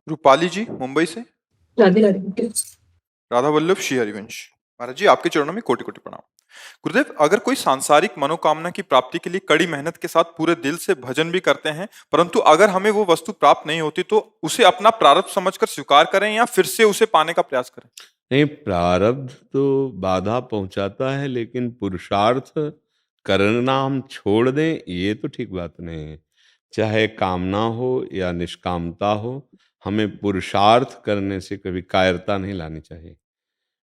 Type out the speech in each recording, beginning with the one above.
रूपाली जी मुंबई से। राधे राधे बेटे। राधा वल्लभ श्री हरिवंश। महाराज जी आपके चरणों में कोटि कोटि प्रणाम। गुरुदेव, अगर कोई सांसारिक मनोकामना की प्राप्ति के लिए कड़ी मेहनत के साथ पूरे दिल से भजन भी करते हैं, परंतु अगर हमें वो वस्तु प्राप्त नहीं होती तो उसे अपना प्रारब्ध समझकर स्वीकार करें या फिर से उसे पाने का प्रयास करें? नहीं, प्रारब्ध तो बाधा पहुंचाता है, लेकिन पुरुषार्थ करना हम छोड़ दें ये तो ठीक बात नहीं है। चाहे कामना हो या निष्कामता हो, हमें पुरुषार्थ करने से कभी कायरता नहीं लानी चाहिए।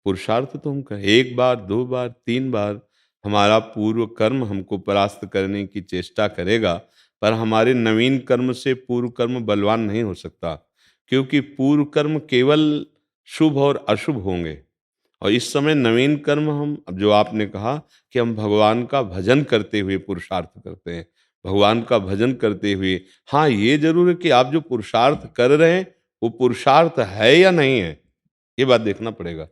पुरुषार्थ तो हम करें, एक बार, दो बार, तीन बार हमारा पूर्व कर्म हमको परास्त करने की चेष्टा करेगा, पर हमारे नवीन कर्म से पूर्व कर्म बलवान नहीं हो सकता, क्योंकि पूर्व कर्म केवल शुभ और अशुभ होंगे। और इस समय नवीन कर्म हम, अब जो आपने कहा कि हम भगवान का भजन करते हुए पुरुषार्थ करते हैं, भगवान का भजन करते हुए, हाँ ये जरूर है कि आप जो पुरुषार्थ कर रहे हैं वो पुरुषार्थ है या नहीं है, ये बात देखना पड़ेगा।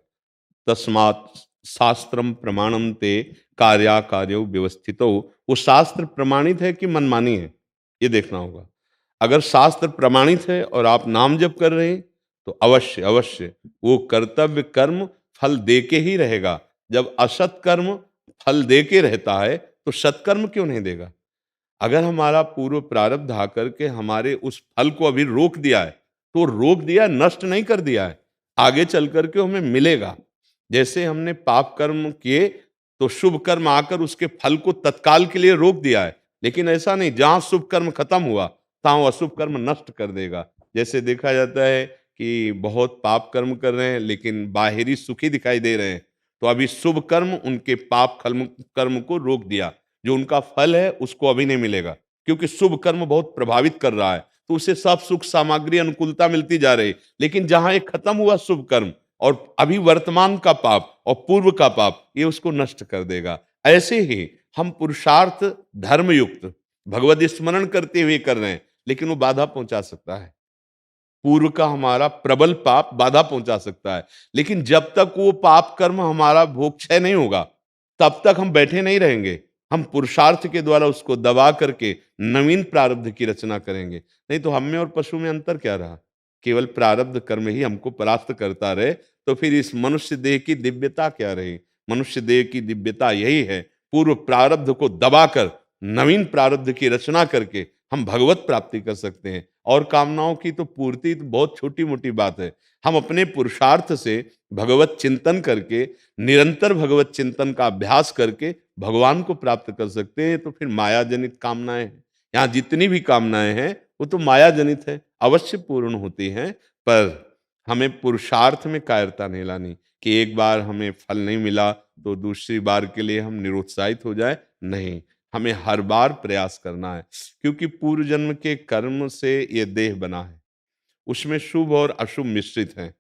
तस्मात् शास्त्रम प्रमाणम ते कार्याकार्यो व्यवस्थितो, वो शास्त्र प्रमाणित है कि मनमानी है, ये देखना होगा। अगर शास्त्र प्रमाणित है और आप नाम जप कर रहे हैं तो अवश्य अवश्य वो कर्तव्य कर्म फल दे के ही रहेगा। जब असत कर्म फल दे के रहता है तो सत्कर्म क्यों नहीं देगा? अगर हमारा पूर्व प्रारब्ध आकर के हमारे उस फल को अभी रोक दिया है, तो रोक दिया है, नष्ट नहीं कर दिया है, आगे चल करके हमें मिलेगा। जैसे हमने पाप कर्म किए तो शुभ कर्म आकर उसके फल को तत्काल के लिए रोक दिया है, लेकिन ऐसा नहीं, जहां शुभ कर्म खत्म हुआ तहां अशुभ कर्म नष्ट कर देगा। जैसे देखा जाता है कि बहुत पाप कर्म कर रहे हैं लेकिन बाहरी सुखी दिखाई दे रहे हैं, तो अभी शुभ कर्म उनके पाप कर्म कर्म को रोक दिया, जो उनका फल है उसको अभी नहीं मिलेगा, क्योंकि शुभ कर्म बहुत प्रभावित कर रहा है, तो उसे सब सुख सामग्री अनुकूलता मिलती जा रही। लेकिन जहां एक खत्म हुआ शुभ कर्म और अभी वर्तमान का पाप और पूर्व का पाप, ये उसको नष्ट कर देगा। ऐसे ही हम पुरुषार्थ धर्मयुक्त भगवत स्मरण करते हुए कर रहे हैं, लेकिन वो बाधा पहुंचा सकता है। पूर्व का हमारा प्रबल पाप बाधा पहुंचा सकता है, लेकिन जब तक वो पाप कर्म हमारा भोग क्षय नहीं होगा, तब तक हम बैठे नहीं रहेंगे। हम पुरुषार्थ के द्वारा उसको दबा करके नवीन प्रारब्ध की रचना करेंगे। नहीं तो हम में और पशु में अंतर क्या रहा? केवल प्रारब्ध कर्म ही हमको परास्त करता रहे, तो फिर इस मनुष्य देह की दिव्यता क्या रही? मनुष्य देह की दिव्यता यही है, पूर्व प्रारब्ध को दबाकर नवीन प्रारब्ध की रचना करके हम भगवत प्राप्ति कर सकते हैं। और कामनाओं की तो पूर्ति तो बहुत छोटी मोटी बात है। हम अपने पुरुषार्थ से भगवत चिंतन करके, निरंतर भगवत चिंतन का अभ्यास करके भगवान को प्राप्त कर सकते हैं। तो फिर माया जनित कामनाएं हैं, यहाँ जितनी भी कामनाएं हैं वो तो माया जनित है, अवश्य पूर्ण होती हैं, पर हमें पुरुषार्थ में कायरता नहीं लानी कि एक बार हमें फल नहीं मिला तो दूसरी बार के लिए हम निरुत्साहित हो जाए। नहीं, हमें हर बार प्रयास करना है, क्योंकि पूर्व जन्म के कर्म से ये देह बना है, उसमें शुभ और अशुभ मिश्रित हैं।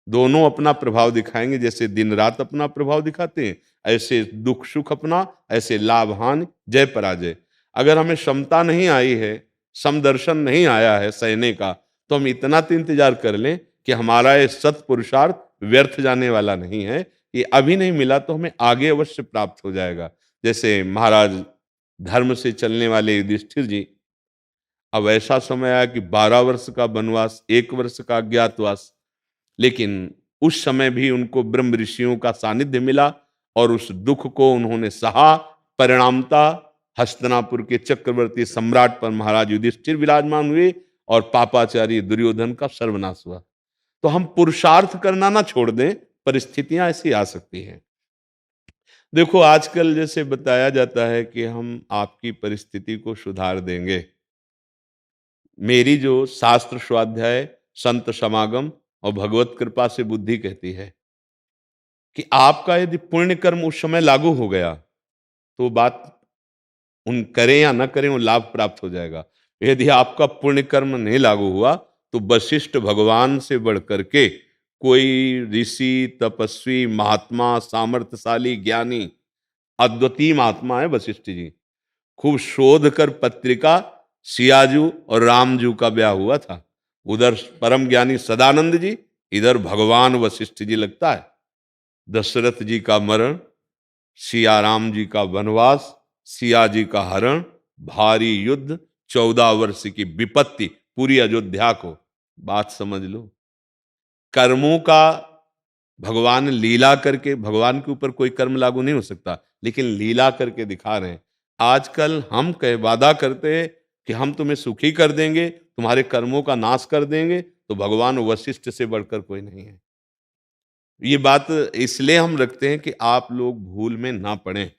दोनों अपना प्रभाव दिखाएंगे, जैसे दिन रात अपना प्रभाव दिखाते हैं, ऐसे दुख सुख अपना, ऐसे लाभ हानि, जय पराजय। अगर हमें क्षमता नहीं आई है, समदर्शन नहीं आया है सहने का, तो हम इतना तो इंतजार कर लें कि हमारा ये सत्पुरुषार्थ व्यर्थ जाने वाला नहीं है। ये अभी नहीं मिला तो हमें आगे अवश्य प्राप्त हो जाएगा। जैसे महाराज धर्म से चलने वाले युधिष्ठिर जी, अब ऐसा समय आया कि 12 वर्ष का वनवास, 1 वर्ष का अज्ञातवास, लेकिन उस समय भी उनको ब्रह्म ऋषियों का सानिध्य मिला और उस दुख को उन्होंने सहा। परिणामता हस्तिनापुर के चक्रवर्ती सम्राट पर महाराज युधिष्ठिर विराजमान हुए और पापाचारी दुर्योधन का सर्वनाश हुआ। तो हम पुरुषार्थ करना ना छोड़ दें, परिस्थितियां ऐसी आ सकती हैं। देखो, आजकल जैसे बताया जाता है कि हम आपकी परिस्थिति को सुधार देंगे। मेरी जो शास्त्र स्वाध्याय, संत समागम और भगवत कृपा से बुद्धि कहती है कि आपका यदि पुण्य कर्म उस समय लागू हो गया तो बात उन करें या न करें वो लाभ प्राप्त हो जाएगा। यदि आपका पुण्य कर्म नहीं लागू हुआ तो वशिष्ठ भगवान से बढ़ करके कोई ऋषि, तपस्वी, महात्मा, सामर्थ्यशाली, ज्ञानी, अद्वितीय महात्मा है वशिष्ठ जी। खूब शोध कर पत्रिका, सियाजू और रामजू का ब्याह हुआ था। उधर परम ज्ञानी सदानंद जी, इधर भगवान वशिष्ठ जी लगता है। दशरथ जी का मरण, सिया राम जी का वनवास, सिया जी का हरण, भारी युद्ध, 14 वर्ष की विपत्ति पूरी अयोध्या को। बात समझ लो। कर्मों का भगवान लीला करके, भगवान के ऊपर कोई कर्म लागू नहीं हो सकता, लेकिन लीला करके दिखा रहे हैं। आजकल हम कह वादा करते हैं कि हम तुम्हें सुखी कर देंगे, तुम्हारे कर्मों का नाश कर देंगे, तो भगवान वशिष्ठ से बढ़कर कोई नहीं है। ये बात इसलिए हम रखते हैं कि आप लोग भूल में ना पड़ें।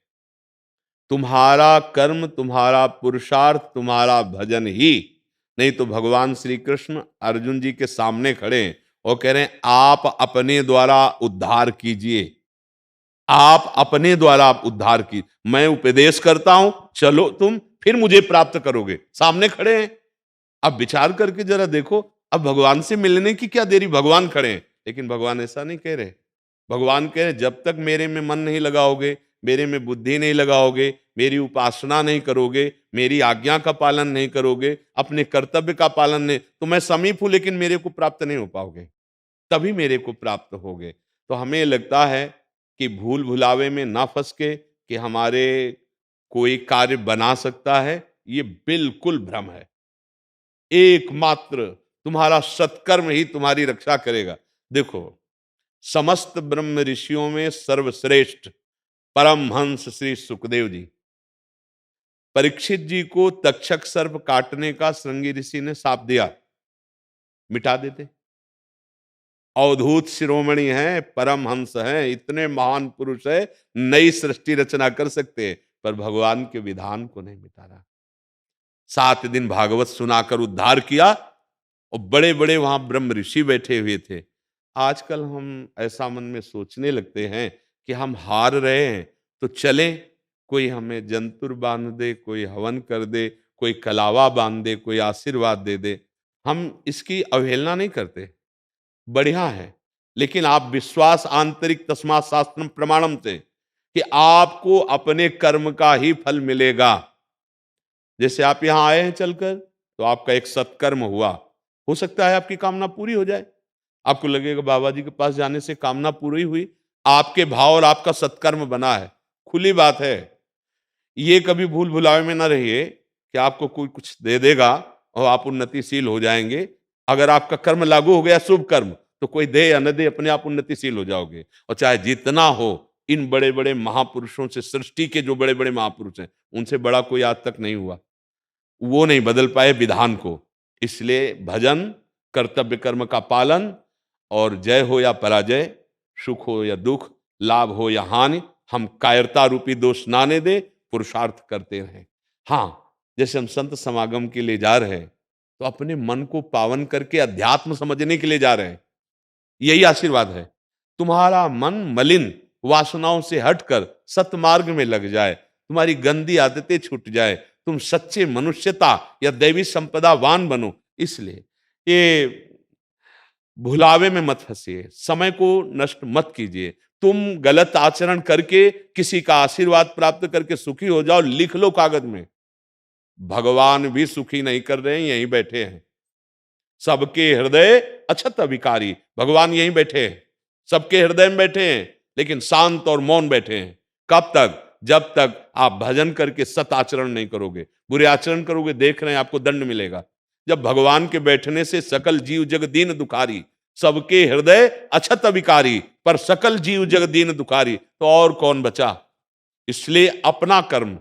तुम्हारा कर्म, तुम्हारा पुरुषार्थ, तुम्हारा भजन ही, नहीं तो भगवान श्री कृष्ण अर्जुन जी के सामने खड़े हैं और कह रहे हैं आप अपने द्वारा उद्धार कीजिए, आप अपने द्वारा आप उद्धार की, मैं उपदेश करता हूं, चलो तुम फिर मुझे प्राप्त करोगे। सामने खड़े हैं। अब विचार करके जरा देखो, अब भगवान से मिलने की क्या देरी, भगवान खड़े हैं। लेकिन भगवान ऐसा नहीं कह रहे। भगवान कह रहे जब तक मेरे में मन नहीं लगाओगे, मेरे में बुद्धि नहीं लगाओगे, मेरी उपासना नहीं करोगे, मेरी आज्ञा का पालन नहीं करोगे, अपने कर्तव्य का पालन नहीं, तो मैं समीप हूं लेकिन मेरे को प्राप्त नहीं हो पाओगे, तभी मेरे को प्राप्त होगे। तो हमें लगता है कि भूल भुलावे में ना फंस के कि हमारे कोई कार्य बना सकता है, ये बिल्कुल भ्रम है। एकमात्र तुम्हारा सत्कर्म ही तुम्हारी रक्षा करेगा। देखो, समस्त ब्रह्म ऋषियों में सर्वश्रेष्ठ परमहंस श्री सुखदेव जी, परीक्षित जी को तक्षक सर्प काटने का श्रृंगी ऋषि ने शाप दिया, मिटा देते। अवधूत शिरोमणि हैं, परमहंस हैं, इतने महान पुरुष है, नई सृष्टि रचना कर सकते हैं, पर भगवान के विधान को नहीं मिटा रहा। 7 दिन भागवत सुनाकर उद्धार किया, और बड़े बड़े वहां ब्रह्म ऋषि बैठे हुए थे। आजकल हम ऐसा मन में सोचने लगते हैं कि हम हार रहे हैं, तो चले, कोई हमें जंतुर बांध दे, कोई हवन कर दे, कोई कलावा बांध दे, कोई आशीर्वाद दे दे, हम इसकी अवहेलना नहीं करते, बढ़िया है। लेकिन आप विश्वास आंतरिक तस्मात् शास्त्रम प्रमाणम से, कि आपको अपने कर्म का ही फल मिलेगा। जैसे आप यहां आए हैं चलकर, तो आपका एक सत्कर्म हुआ, हो सकता है आपकी कामना पूरी हो जाए। आपको लगेगा बाबा जी के पास जाने से कामना पूरी हुई, आपके भाव और आपका सत्कर्म बना है, खुली बात है। ये कभी भूल भुलावे में ना रहिए कि आपको कोई कुछ दे देगा और आप उन्नतिशील हो जाएंगे। अगर आपका कर्म लागू हो गया, शुभ कर्म, तो कोई दे या न दे, अपने आप उन्नतिशील हो जाओगे। और चाहे जितना हो, इन बड़े बड़े महापुरुषों से, सृष्टि के जो बड़े बड़े महापुरुष हैं, उनसे बड़ा कोई आज तक नहीं हुआ। वो नहीं बदल पाए विधान को। इसलिए भजन, कर्तव्य कर्म का पालन, और जय हो या पराजय, सुख हो या दुख, लाभ हो या हानि, हम कायरता रूपी दोष ना आने दे, पुरुषार्थ करते रहें। हाँ, जैसे हम संत समागम के लिए जा रहे हैं, तो अपने मन को पावन करके अध्यात्म समझने के लिए जा रहे हैं, यही आशीर्वाद है। तुम्हारा मन मलिन वासनाओं से हटकर सतमार्ग में लग जाए, तुम्हारी गंदी आदतें छूट जाए, तुम सच्चे मनुष्यता या दैवी संपदावान बनो। इसलिए ये भुलावे में मत फंसिए, समय को नष्ट मत कीजिए। तुम गलत आचरण करके किसी का आशीर्वाद प्राप्त करके सुखी हो जाओ, लिख लो कागज में। भगवान भी सुखी नहीं कर रहे हैं, यहीं बैठे हैं। सबके हृदय अछत अभिकारी, भगवान यहीं बैठे हैं, सबके हृदय में बैठे हैं, लेकिन शांत और मौन बैठे हैं। कब तक? जब तक आप भजन करके सत आचरण नहीं करोगे। बुरे आचरण करोगे, देख रहे हैं, आपको दंड मिलेगा। जब भगवान के बैठने से सकल जीव जग दीन दुखारी, सबके हृदय अछत अभिकारी, पर सकल जीव जग दीन दुखारी, तो और कौन बचा? इसलिए अपना कर्म,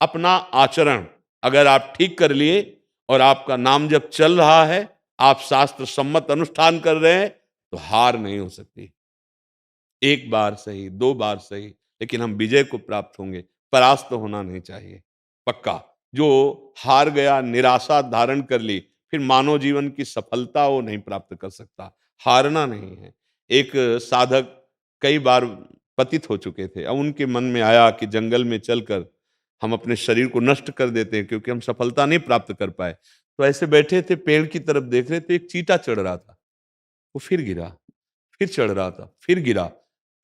अपना आचरण अगर आप ठीक कर लिए और आपका नाम जब चल रहा है, आप शास्त्र सम्मत अनुष्ठान कर रहे हैं, तो हार नहीं हो सकती। एक बार सही, 2 बार सही, लेकिन हम विजय को प्राप्त होंगे, परास्त होना नहीं चाहिए, पक्का। जो हार गया, निराशा धारण कर ली, फिर मानव जीवन की सफलता वो नहीं प्राप्त कर सकता। हारना नहीं है। एक साधक कई बार पतित हो चुके थे, अब उनके मन में आया कि जंगल में चलकर हम अपने शरीर को नष्ट कर देते हैं, क्योंकि हम सफलता नहीं प्राप्त कर पाए। तो ऐसे बैठे थे, पेड़ की तरफ देख रहे थे, एक चींटा चढ़ रहा था, वो फिर गिरा, फिर चढ़ रहा था, फिर गिरा,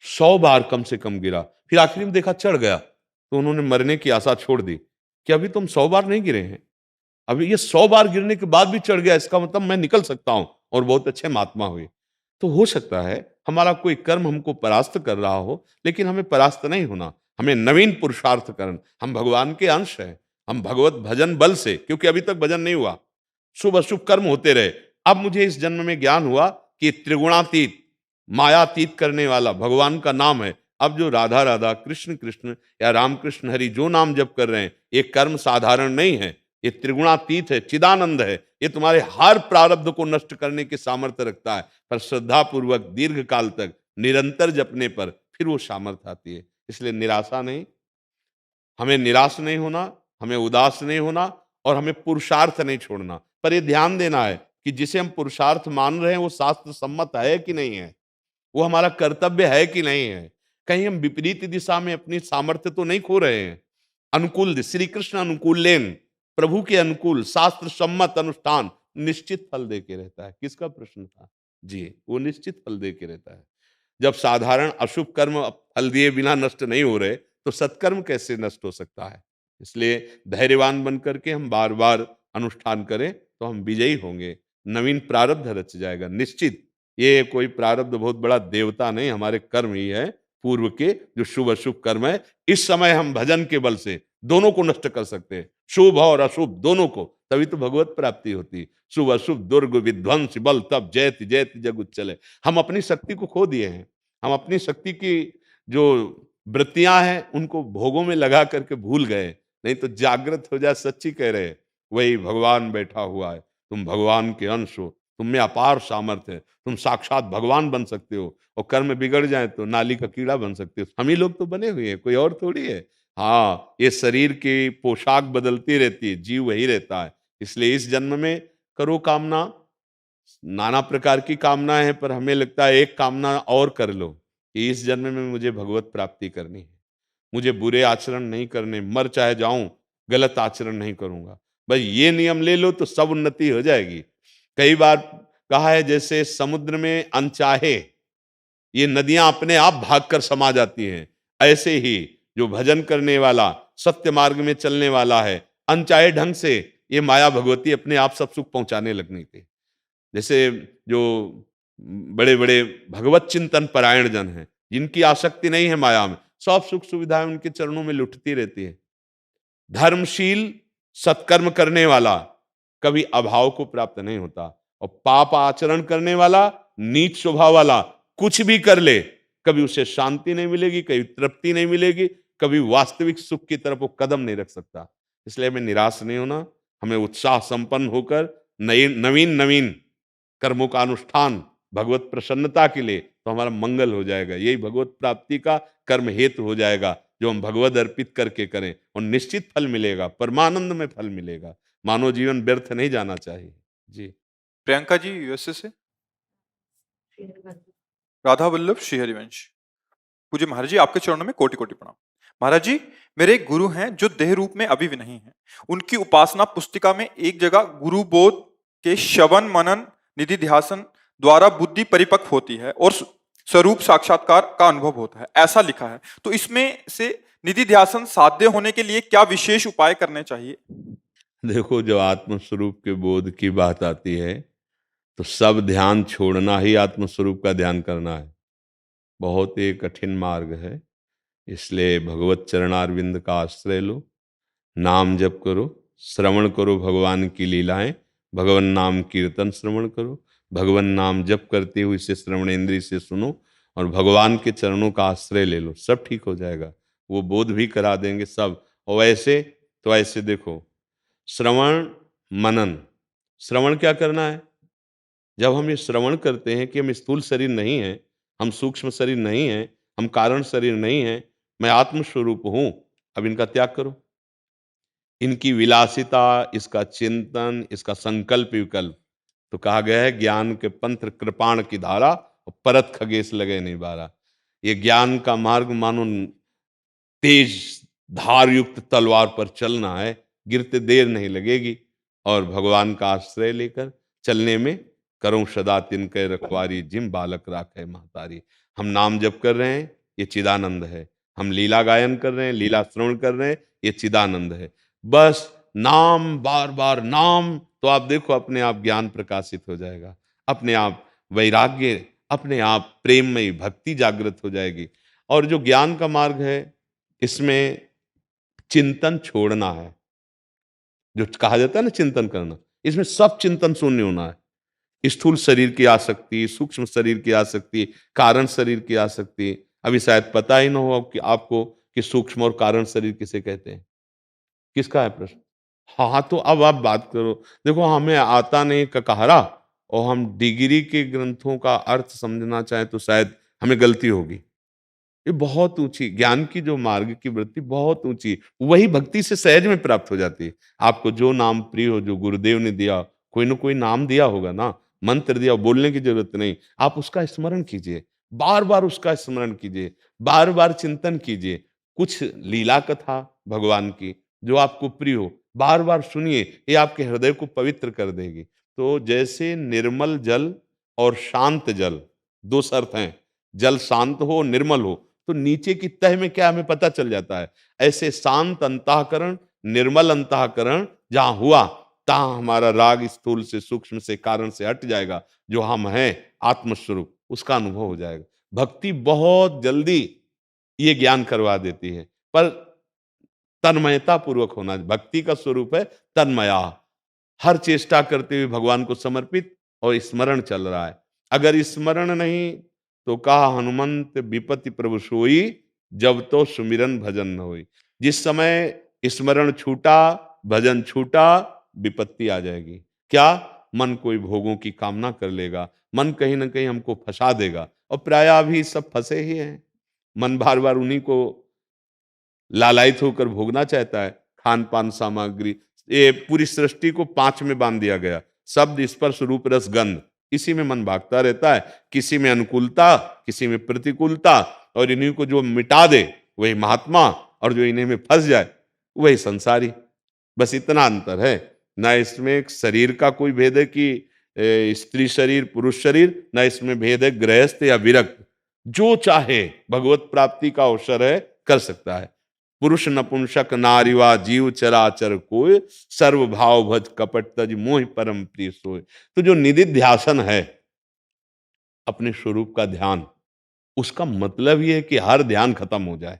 100 बार कम से कम गिरा, फिर आखिरी में देखा चढ़ गया, तो उन्होंने मरने की आशा छोड़ दी कि अभी तुम 100 बार नहीं गिरे हैं, अभी ये 100 बार गिरने के बाद भी चढ़ गया, इसका मतलब मैं निकल सकता हूं और बहुत अच्छे महात्मा हुए। तो हो सकता है हमारा कोई कर्म हमको परास्त कर रहा हो, लेकिन हमें परास्त नहीं होना, हमें नवीन पुरुषार्थ करना। हम भगवान के अंश हैं, हम भगवत भजन बल से, क्योंकि अभी तक भजन नहीं हुआ, शुभ अशुभ कर्म होते रहे, अब मुझे इस जन्म में ज्ञान हुआ कि त्रिगुणातीत, मायातीत करने वाला भगवान का नाम है। अब जो राधा राधा, कृष्ण कृष्ण या राम कृष्ण हरि जो नाम जप कर रहे हैं, ये कर्म साधारण नहीं है, ये त्रिगुणातीत है, चिदानंद है। ये तुम्हारे हर प्रारब्ध को नष्ट करने की सामर्थ्य रखता है, पर श्रद्धा पूर्वक दीर्घ काल तक निरंतर जपने पर फिर वो सामर्थ्य आती है। इसलिए निराशा नहीं, हमें निराश नहीं होना, हमें उदास नहीं होना, और हमें पुरुषार्थ नहीं छोड़ना। पर ये ध्यान देना है कि जिसे हम पुरुषार्थ मान रहे हैं वो शास्त्र सम्मत है कि नहीं है, वो हमारा कर्तव्य है कि नहीं है। कहीं हम विपरीत दिशा में अपनी सामर्थ्य तो नहीं खो रहे हैं। अनुकूल श्री कृष्ण अनुकूलेन, प्रभु के अनुकूल शास्त्र सम्मत अनुष्ठान निश्चित फल दे के रहता है। किसका प्रश्न था? जी, वो निश्चित फल दे के रहता है। जब साधारण अशुभ कर्म फल दिए बिना नष्ट नहीं हो रहे, तो सत्कर्म कैसे नष्ट हो सकता है? इसलिए धैर्यवान बन करके हम बार बार अनुष्ठान करें तो हम विजयी होंगे। नवीन प्रारब्ध रच जाएगा निश्चित। ये कोई प्रारब्ध बहुत बड़ा देवता नहीं, हमारे कर्म ही है पूर्व के, जो शुभ अशुभ कर्म है। इस समय हम भजन के बल से दोनों को नष्ट कर सकते हैं, शुभ और अशुभ दोनों को, तभी तो भगवत प्राप्ति होती। शुभ अशुभ दुर्ग विध्वंस बल तब जयति जयति जग उच्चले। हम अपनी शक्ति को खो दिए हैं, हम अपनी शक्ति की जो वृत्तियां हैं उनको भोगों में लगा करके भूल गए। नहीं तो जागृत हो जाए, सच्ची कह रहे, वही भगवान बैठा हुआ है, तुम भगवान के अंश हो, तुम में अपार सामर्थ्य है, तुम साक्षात भगवान बन सकते हो। और कर्म बिगड़ जाए तो नाली का कीड़ा बन सकते हो। हम ही लोग तो बने हुए हैं, कोई और थोड़ी है। हाँ, ये शरीर की पोशाक बदलती रहती है, जीव वही रहता है। इसलिए इस जन्म में करो कामना, नाना प्रकार की कामना है, पर हमें लगता है एक कामना और कर लो कि इस जन्म में मुझे भगवत प्राप्ति करनी है, मुझे बुरे आचरण नहीं करने, मर चाहे जाऊं गलत आचरण नहीं करूंगा। भाई ये नियम ले लो तो सब उन्नति हो जाएगी। कई बार कहा है जैसे समुद्र में अनचाहे ये नदियां अपने आप भागकर समा जाती हैं, ऐसे ही जो भजन करने वाला, सत्य मार्ग में चलने वाला है, अनचाहे ढंग से ये माया भगवती अपने आप सब सुख पहुंचाने लगनी थी। जैसे जो बड़े बड़े भगवत चिंतन परायण जन हैं, जिनकी आसक्ति नहीं है माया में, सब सुख सुविधाएं उनके चरणों में लुटती रहती है। धर्मशील सत्कर्म करने वाला कभी अभाव को प्राप्त नहीं होता, और पाप आचरण करने वाला, नीच स्वभाव वाला कुछ भी कर ले, कभी उसे शांति नहीं मिलेगी, कभी तृप्ति नहीं मिलेगी, कभी वास्तविक सुख की तरफ वो कदम नहीं रख सकता। इसलिए हमें निराश नहीं होना, हमें उत्साह संपन्न होकर नए नवीन नवीन कर्मों का अनुष्ठान भगवत प्रसन्नता के लिए, तो हमारा मंगल हो जाएगा। यही भगवत प्राप्ति का कर्म हेतु हो जाएगा, जो हम भगवत अर्पित करके करें, और निश्चित फल मिलेगा, परमानंद में फल मिलेगा। मानव जीवन व्यर्थ नहीं जाना चाहिए। जी। प्रियंका जी यूएसए से। राधा वल्लभ श्री हरिवंश। पूज्य महाराज जी, आपके चरणों में कोटि कोटि प्रणाम। महाराज जी, मेरे एक गुरु हैं जो देह रूप में अभी भी नहीं है। उनकी उपासना पुस्तिका में एक जगह गुरु बोध के श्रवण मनन निधि ध्यासन द्वारा बुद्धि परिपक्व होती है और स्वरूप साक्षात्कार का अनुभव होता है, ऐसा लिखा है। तो इसमें से निधि ध्यासन साध्य होने के लिए क्या विशेष उपाय करने चाहिए? देखो, जब आत्मस्वरूप के बोध की बात आती है तो सब ध्यान छोड़ना ही आत्मस्वरूप का ध्यान करना है। बहुत ही कठिन मार्ग है। इसलिए भगवत चरणारविंद का आश्रय लो, नाम जप करो, श्रवण करो भगवान की लीलाएं, भगवान नाम कीर्तन श्रवण करो, भगवान नाम जप करते हुए इसे श्रवणेंद्रिय से सुनो, और भगवान के चरणों का आश्रय ले लो, सब ठीक हो जाएगा। वो बोध भी करा देंगे सब। और ऐसे तो ऐसे देखो, श्रवण मनन, श्रवण क्या करना है? जब हम ये श्रवण करते हैं कि हम स्थूल शरीर नहीं हैं, हम सूक्ष्म शरीर नहीं हैं, हम कारण शरीर नहीं हैं, मैं आत्मस्वरूप हूं, अब इनका त्याग करो। इनकी विलासिता, इसका चिंतन, इसका संकल्प विकल्प, तो कहा गया है ज्ञान के पंथ कृपाण की धारा, और परत खगेश लगे नहीं बारा। ये ज्ञान का मार्ग मानो तेज धार युक्त तलवार पर चलना है, गिरते देर नहीं लगेगी। और भगवान का आश्रय लेकर चलने में करूं सदा तिनके रखवारी, जिम बालक राखे महतारी। हम नाम जप कर रहे हैं, ये चिदानंद है। हम लीला गायन कर रहे हैं, लीला श्रवण कर रहे हैं, ये चिदानंद है। बस नाम, बार बार नाम, तो आप देखो अपने आप ज्ञान प्रकाशित हो जाएगा, अपने आप वैराग्य, अपने आप प्रेममयी भक्ति जागृत हो जाएगी। और जो ज्ञान का मार्ग है, इसमें चिंतन छोड़ना है। जो कहा जाता है ना चिंतन करना, इसमें सब चिंतन शून्य होना है। स्थूल शरीर की आसक्ति, सूक्ष्म शरीर की आसक्ति, कारण शरीर की आसक्ति। अभी शायद पता ही ना हो कि आपको कि सूक्ष्म और कारण शरीर किसे कहते हैं। किसका है प्रश्न? हाँ, तो अब आप बात करो। देखो हमें आता नहीं ककहरा और हम डिग्री के ग्रंथों का अर्थ समझना चाहें तो शायद हमें गलती होगी। ये बहुत ऊँची ज्ञान की जो मार्ग की वृत्ति बहुत ऊँची, वही भक्ति से सहज में प्राप्त हो जाती है। आपको जो नाम प्रिय हो, जो गुरुदेव ने दिया, कोई न कोई नाम दिया होगा ना, मंत्र दिया, बोलने की ज़रूरत नहीं। आप उसका स्मरण कीजिए, बार-बार उसका स्मरण कीजिए, बार-बार चिंतन कीजिए। कुछ लीला कथा भगवान की जो आपको प्रिय हो, बार-बार सुनिए, ये आपके हृदय को पवित्र कर देगी। तो जैसे निर्मल जल और शांत जल, 2 शर्त हैं। जल शांत हो, निर्मल हो, तो नीचे की तह में क्या हमें पता चल जाता है। ऐसे शांत अंतःकरण, निर्मल अंतःकरण जहाँ हुआ, तहाँ हमारा राग स्थूल से, सूक्ष्म से, कारण से हट जाएगा। जो हम हैं आत्मस्वरूप, उसका अनुभव हो जाएगा। भक्ति बहुत जल्दी ये ज्ञान करवा देती है, पर तन्मयता पूर्वक होना। भक्ति का स्वरूप है तन्मया। हर चेष्टा करते हुए भगवान को समर्पित और स्मरण चल रहा है। अगर स्मरण नहीं तो कहा हनुमंत विपति प्रभु सोई, जब तो सुमिरन भजन न होई। जिस समय स्मरण छूटा, भजन छूटा, विपत्ति आ जाएगी। क्या? मन कोई भोगों की कामना कर लेगा, मन कहीं ना कहीं हमको फंसा देगा, और प्राय अभी सब फंसे ही हैं। मन बार बार उन्हीं को लालायित होकर भोगना चाहता है। खान पान सामग्री, ये पूरी सृष्टि को 5 में बांध दिया गया। शब्द, स्पर्श, रूप, रस, गंध, इसी में मन भागता रहता है। किसी में अनुकूलता, किसी में प्रतिकूलता, और इन्हीं को जो मिटा दे वही महात्मा, और जो इन्हीं में फंस जाए वही संसारी। बस इतना अंतर है। ना इसमें एक शरीर का कोई भेद है कि स्त्री शरीर, पुरुष शरीर, ना इसमें भेद है गृहस्थ या विरक्त। जो चाहे भगवत प्राप्ति का अवसर है, कर सकता है। पुरुष नपुंसक नारीवा जीव चराचर कोय, सर्व भाव भज कपट तज मोहि परम प्रिय सोय। तो जो निधिध्यासन है, अपने स्वरूप का ध्यान, उसका मतलब ये है कि हर ध्यान खत्म हो जाए।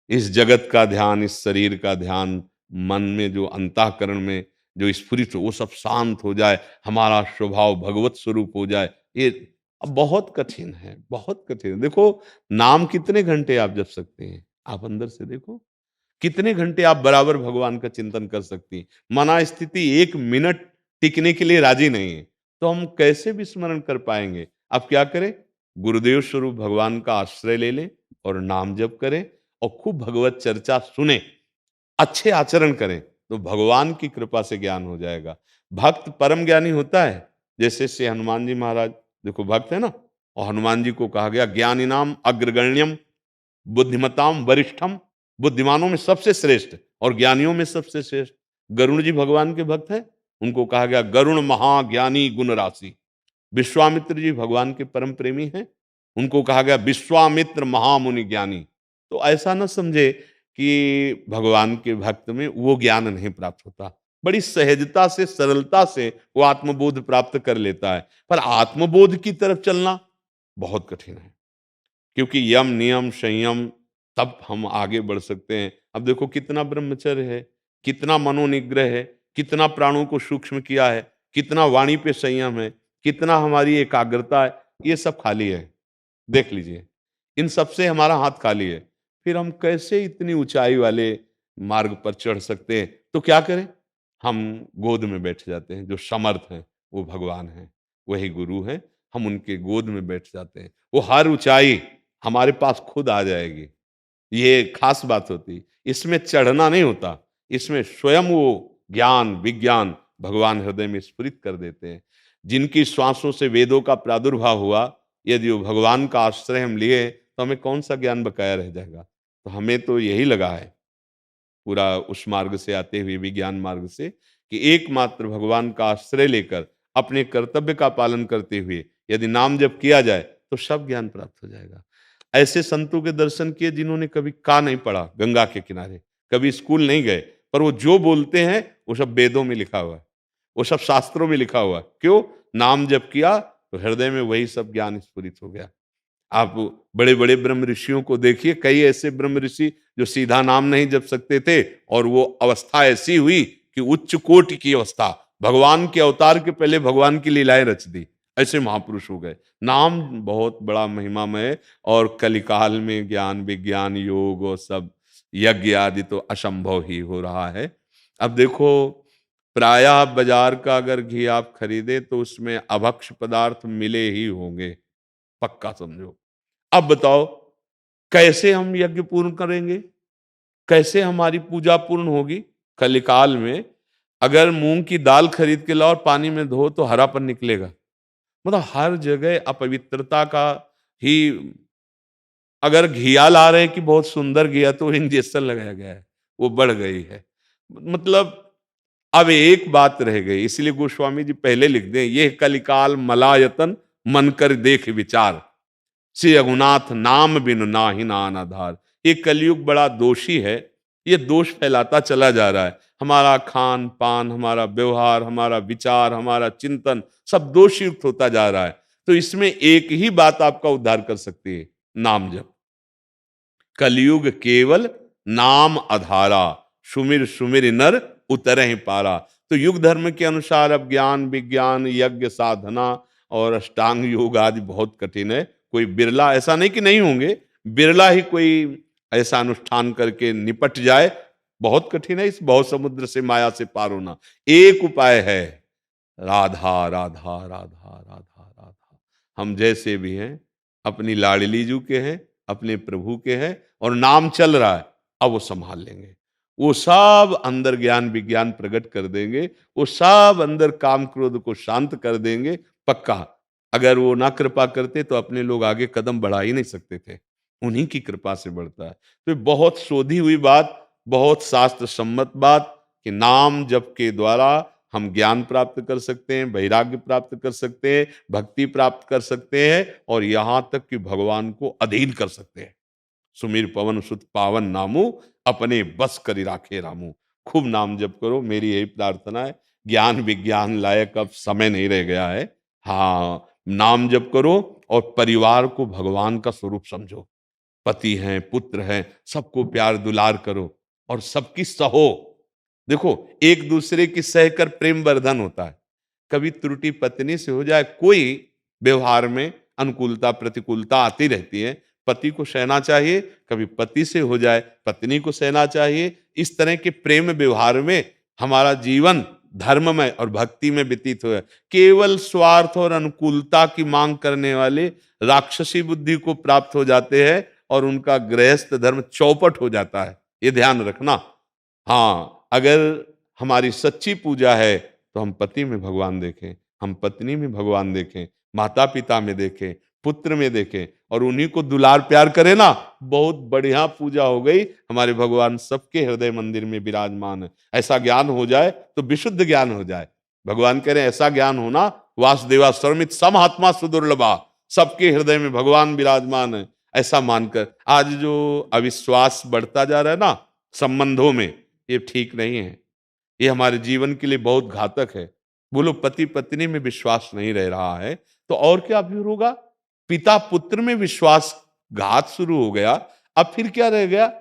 इस जगत का ध्यान, इस शरीर का ध्यान, मन में जो अंतःकरण में जो स्फुरित हो, वो सब शांत हो जाए, हमारा स्वभाव भगवत स्वरूप हो जाए। ये अब बहुत कठिन है, बहुत कठिन है। देखो, नाम कितने घंटे आप जप सकते हैं? आप अंदर से देखो। कितने घंटे आप बराबर भगवान का चिंतन कर सकती हैं? मना स्थिति 1 मिनट टिकने के लिए राजी नहीं है, तो हम कैसे विस्मरण कर पाएंगे? अब क्या करें? गुरुदेव स्वरूप भगवान का आश्रय ले लें और नाम जप करें और खूब भगवत चर्चा सुने, अच्छे आचरण करें, तो भगवान की कृपा से ज्ञान हो जाएगा। भक्त परम ज्ञानी होता है। जैसे श्री हनुमान जी महाराज, देखो भक्त है ना, और हनुमान जी को कहा गया ज्ञानिनाम अग्रगण्यम बुद्धिमताम वरिष्ठम, बुद्धिमानों में सबसे श्रेष्ठ और ज्ञानियों में सबसे श्रेष्ठ। गरुण जी भगवान के भक्त हैं, उनको कहा गया गरुण महाज्ञानी गुण राशि। विश्वामित्र जी भगवान के परम प्रेमी हैं, उनको कहा गया विश्वामित्र महामुनि ज्ञानी। तो ऐसा न समझे कि भगवान के भक्त में वो ज्ञान नहीं प्राप्त होता। बड़ी सहजता से, सरलता से वो आत्मबोध प्राप्त कर लेता है, पर आत्मबोध की तरफ चलना बहुत कठिन है। क्योंकि यम नियम संयम, तब हम आगे बढ़ सकते हैं। अब देखो कितना ब्रह्मचर्य है, कितना मनोनिग्रह है, कितना प्राणों को सूक्ष्म किया है, कितना वाणी पे संयम है, कितना हमारी एकाग्रता है, ये सब खाली है। देख लीजिए, इन सब से हमारा हाथ खाली है। फिर हम कैसे इतनी ऊंचाई वाले मार्ग पर चढ़ सकते हैं? तो क्या करें? हम गोद में बैठ जाते हैं। जो समर्थ हैं वो भगवान हैं, वही गुरु हैं। हम उनके गोद में बैठ जाते हैं, वो हर ऊंचाई हमारे पास खुद आ जाएगी। ये खास बात होती है। इसमें चढ़ना नहीं होता, इसमें स्वयं वो ज्ञान विज्ञान भगवान हृदय में स्फुरित कर देते हैं। जिनकी श्वासों से वेदों का प्रादुर्भाव हुआ, यदि वो भगवान का आश्रय हम लिए तो हमें कौन सा ज्ञान बकाया रह जाएगा? तो हमें तो यही लगा है, पूरा उस मार्ग से आते हुए, विज्ञान मार्ग से, कि एकमात्र भगवान का आश्रय लेकर अपने कर्तव्य का पालन करते हुए यदि नाम जप किया जाए तो सब ज्ञान प्राप्त हो जाएगा। ऐसे संतों के दर्शन किए जिन्होंने कभी का नहीं पढ़ा गंगा के किनारे, कभी स्कूल नहीं गए, पर वो जो बोलते हैं वो सब वेदों में लिखा हुआ है, वो सब शास्त्रों में लिखा हुआ है। क्यों? नाम जप किया तो हृदय में वही सब ज्ञान स्फुरित हो गया। आप बड़े बड़े ब्रह्म ऋषियों को देखिए, कई ऐसे ब्रह्म ऋषि जो सीधा नाम नहीं जप सकते थे, और वो अवस्था ऐसी हुई कि उच्च कोटि की अवस्था, भगवान के अवतार के पहले भगवान की लीलाएं रच दी, ऐसे महापुरुष हो गए। नाम बहुत बड़ा महिमामय, और कलिकाल में ज्ञान विज्ञान योग और सब यज्ञ आदि तो असंभव ही हो रहा है। अब देखो, प्रायः बाजार का अगर घी आप खरीदे तो उसमें अभक्ष पदार्थ मिले ही होंगे, पक्का समझो। अब बताओ, कैसे हम यज्ञ पूर्ण करेंगे, कैसे हमारी पूजा पूर्ण होगी? कलिकाल में अगर मूंग की दाल खरीद के लाओ और पानी में धो तो हरापन निकलेगा। मतलब हर जगह अपवित्रता का ही। अगर घिया ला रहे हैं कि बहुत सुंदर घिया, तो इंजेक्शन लगाया गया है, वो बढ़ गई है। मतलब अब एक बात रह गई, इसलिए गोस्वामी जी पहले लिख दें, ये कलिकाल मलायतन मन कर देख विचार, श्री रघुनाथ नाम बिन नाहि नान आधार। ये कलयुग बड़ा दोषी है, ये दोष फैलाता चला जा रहा है। हमारा खान पान, हमारा व्यवहार, हमारा विचार, हमारा चिंतन सब दोषयुक्त होता जा रहा है। तो इसमें एक ही बात आपका उद्धार कर सकती है, नाम जप। कलयुग केवल नाम आधारा, सुमिर सुमिर नर उतरहि पारा। तो युग धर्म के अनुसार अब ज्ञान विज्ञान यज्ञ साधना और अष्टांग योग आदि बहुत कठिन है। कोई बिरला, ऐसा नहीं कि नहीं होंगे, बिरला ही कोई ऐसा अनुष्ठान करके निपट जाए। बहुत कठिन है इस बहु समुद्र से माया से पार होना। एक उपाय है, राधा राधा राधा राधा राधा। हम जैसे भी हैं अपनी लाडली जू के हैं, अपने प्रभु के हैं, और नाम चल रहा है, अब वो संभाल लेंगे। वो सब अंदर ज्ञान विज्ञान प्रकट कर देंगे, वो सब अंदर काम क्रोध को शांत कर देंगे, पक्का। अगर वो ना कृपा करते तो अपने लोग आगे कदम बढ़ा ही नहीं सकते थे, उन्हीं की कृपा से बढ़ता है। तो ये बहुत शोधी हुई बात, बहुत शास्त्र सम्मत बात, कि नाम जप के द्वारा हम ज्ञान प्राप्त कर सकते हैं, वैराग्य प्राप्त कर सकते हैं, भक्ति प्राप्त कर सकते हैं, और यहां तक कि भगवान को अधीन कर सकते हैं। सुमीर पवन सुत पावन नामू, अपने बस करी राखे रामू। खूब नाम जप करो, मेरी यही प्रार्थना है। ज्ञान विज्ञान लायक अब समय नहीं रह गया है। हाँ, नाम जप करो और परिवार को भगवान का स्वरूप समझो। पति हैं, पुत्र हैं, सबको प्यार दुलार करो और सबकी सहो। देखो, एक दूसरे की सहकर प्रेम वर्धन होता है। कभी त्रुटि पत्नी से हो जाए, कोई व्यवहार में अनुकूलता प्रतिकूलता आती रहती है, पति को सहना चाहिए। कभी पति से हो जाए, पत्नी को सहना चाहिए। इस तरह के प्रेम व्यवहार में हमारा जीवन धर्ममय और भक्ति में व्यतीत हुआ। केवल स्वार्थ और अनुकूलता की मांग करने वाले राक्षसी बुद्धि को प्राप्त हो जाते हैं, और उनका गृहस्थ धर्म चौपट हो जाता है। ये ध्यान रखना। हाँ, अगर हमारी सच्ची पूजा है तो हम पति में भगवान देखें, हम पत्नी में भगवान देखें, माता पिता में देखें, पुत्र में देखें, और उन्हीं को दुलार प्यार करें ना, बहुत बढ़िया पूजा हो गई। हमारे भगवान सबके हृदय मंदिर में विराजमान है। ऐसा ज्ञान हो जाए तो विशुद्ध ज्ञान हो जाए। भगवान कह रहे हैं ऐसा ज्ञान होना, वासुदेवा सर्वमित सम आत्मा सुदुर्लभा, सबके हृदय में भगवान विराजमान है। ऐसा मानकर आज जो अविश्वास बढ़ता जा रहा है ना संबंधों में, ये ठीक नहीं है। ये हमारे जीवन के लिए बहुत घातक है। बोलो, पति पत्नी में विश्वास नहीं रह रहा है तो और क्या फिर होगा? पिता पुत्र में विश्वास घात शुरू हो गया, अब फिर क्या रह गया?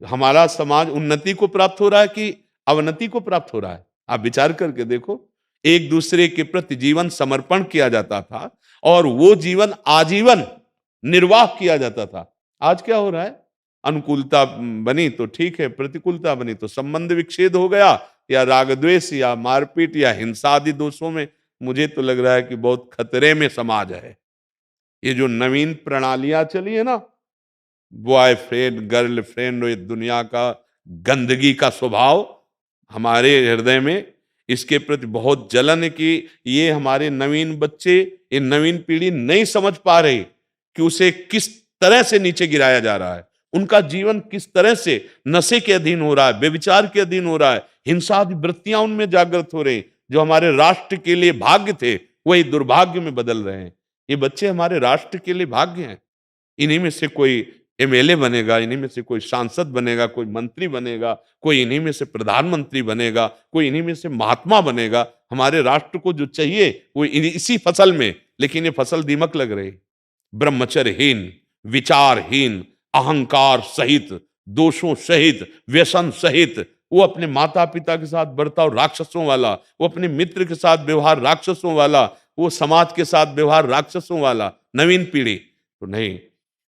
हमारा समाज उन्नति को प्राप्त हो रहा है कि अवनति को प्राप्त हो रहा है? आप विचार करके देखो। एक दूसरे के प्रति जीवन समर्पण किया जाता था, और वो जीवन आजीवन निर्वाह किया जाता था। आज क्या हो रहा है? अनुकूलता बनी तो ठीक है, प्रतिकूलता बनी तो संबंध विच्छेद हो गया, या राग द्वेष या मारपीट या हिंसा आदि दोषों में। मुझे तो लग रहा है कि बहुत खतरे में समाज है। ये जो नवीन प्रणालियां चली है ना, बॉयफ्रेंड गर्लफ्रेंड, ये दुनिया का गंदगी का स्वभाव हमारे हृदय में, इसके प्रति बहुत जलन है कि ये हमारे नवीन बच्चे, ये नवीन पीढ़ी नहीं समझ पा रही कि उसे किस तरह से नीचे गिराया जा रहा है। उनका जीवन किस तरह से नशे के अधीन हो रहा है, व्यभिचार के अधीन हो रहा है, हिंसा आदि वृत्तियां उनमें जागृत हो रही। जो हमारे राष्ट्र के लिए भाग्य थे, वही दुर्भाग्य में बदल रहे हैं। ये बच्चे हमारे राष्ट्र के लिए भाग्य हैं। इन्हीं में से कोई एमएलए बनेगा, इन्हीं में से कोई सांसद बनेगा, कोई मंत्री बनेगा, कोई इन्हीं में से प्रधानमंत्री बनेगा, कोई इन्हीं में से महात्मा बनेगा। हमारे राष्ट्र को जो चाहिए वो इसी फसल में, लेकिन ये फसल दीमक लग रही। ब्रह्मचर्यहीन, विचारहीन, अहंकार सहित, दोषों सहित, व्यसन सहित वो अपने माता पिता के साथ बर्ताव राक्षसों वाला, वो अपने मित्र के साथ व्यवहार राक्षसों वाला, वो समाज के साथ व्यवहार राक्षसों वाला, नवीन पीढ़ी तो नहीं।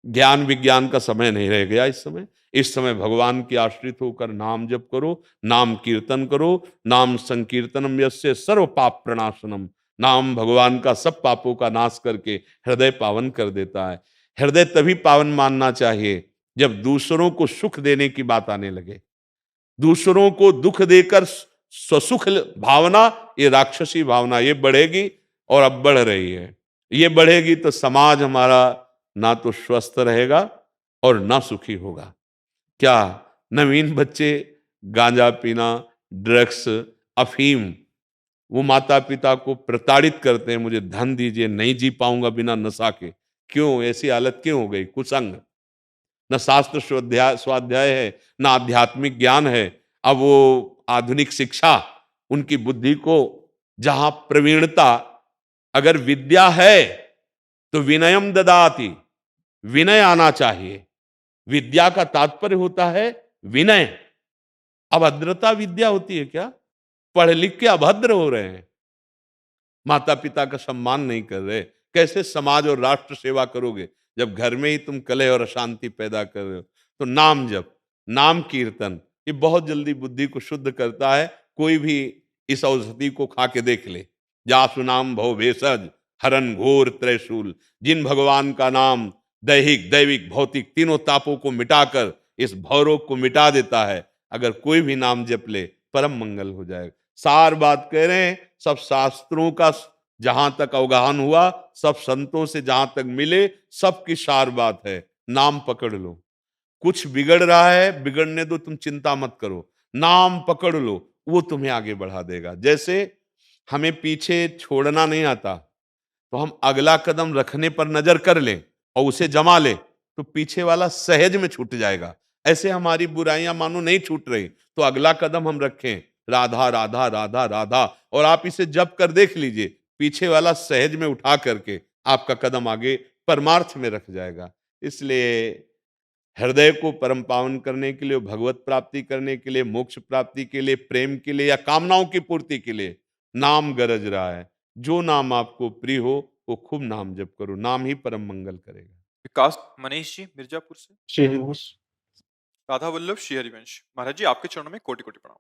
ज्ञान विज्ञान का समय नहीं रह गया इस समय। इस समय भगवान की आश्रित होकर नाम जप करो, नाम कीर्तन करो। नाम संकीर्तनम यस्य सर्व पाप प्रणाशनम। नाम भगवान का सब पापों का नाश करके हृदय पावन कर देता है। हृदय तभी पावन मानना चाहिए जब दूसरों को सुख देने की बात आने लगे। दूसरों को दुख देकर स्वसुख भावना, ये राक्षसी भावना, ये बढ़ेगी और अब बढ़ रही है। ये बढ़ेगी तो समाज हमारा ना तो स्वस्थ रहेगा और ना सुखी होगा। क्या नवीन बच्चे गांजा पीना, ड्रग्स, अफीम, वो माता पिता को प्रताड़ित करते हैं, मुझे धन दीजिए, नहीं जी पाऊंगा बिना नशा के। क्यों ऐसी हालत क्यों हो गई? कुसंग। न शास्त्र स्वाध्याय स्वाध्याय है, न आध्यात्मिक ज्ञान है। अब वो आधुनिक शिक्षा उनकी बुद्धि को, जहां प्रवीणता, अगर विद्या है तो विनयम ददाति, विनय आना चाहिए। विद्या का तात्पर्य होता है विनय। अभद्रता विद्या होती है क्या? पढ़ लिख के अभद्र हो रहे हैं, माता पिता का सम्मान नहीं कर रहे, कैसे समाज और राष्ट्र सेवा करोगे जब घर में ही तुम कलह और अशांति पैदा कर रहे हो? तो नाम जप, नाम कीर्तन, ये बहुत जल्दी बुद्धि को शुद्ध करता है। कोई भी इस औषधि को खा के देख ले। जासु नाम भव भेषज हरन घोर त्रैशूल। जिन भगवान का नाम दैहिक दैविक भौतिक तीनों तापों को मिटाकर इस भवरोग को मिटा देता है, अगर कोई भी नाम जप ले परम मंगल हो जाएगा। सार बात कह रहे हैं, सब शास्त्रों का जहां तक अवगाहन हुआ, सब संतों से जहां तक मिले, सबकी सार बात है, नाम पकड़ लो। कुछ बिगड़ रहा है, बिगड़ने दो, तुम चिंता मत करो, नाम पकड़ लो, वो तुम्हें आगे बढ़ा देगा। जैसे हमें पीछे छोड़ना नहीं आता, तो हम अगला कदम रखने पर नजर कर लें और उसे जमा लें, तो पीछे वाला सहज में छूट जाएगा। ऐसे हमारी बुराइयां मानो नहीं छूट रही, तो अगला कदम हम रखें, राधा राधा राधा राधा, और आप इसे जप कर देख लीजिए, पीछे वाला सहज में उठा करके आपका कदम आगे परमार्थ में रख जाएगा। इसलिए हृदय को परम पावन करने के लिए, भगवत प्राप्ति करने के लिए, मोक्ष प्राप्ति के लिए, प्रेम के लिए या कामनाओं की पूर्ति के लिए नाम गरज रहा है। जो नाम आपको प्रिय हो वो खूब नाम जप करो, नाम ही परम मंगल करेगा। विकास मनीष जी मिर्जापुर से। श्री हरिवंश। राधा वल्लभ श्री हरिवंश। महाराज जी आपके चरणों में कोटि कोटि प्रणाम।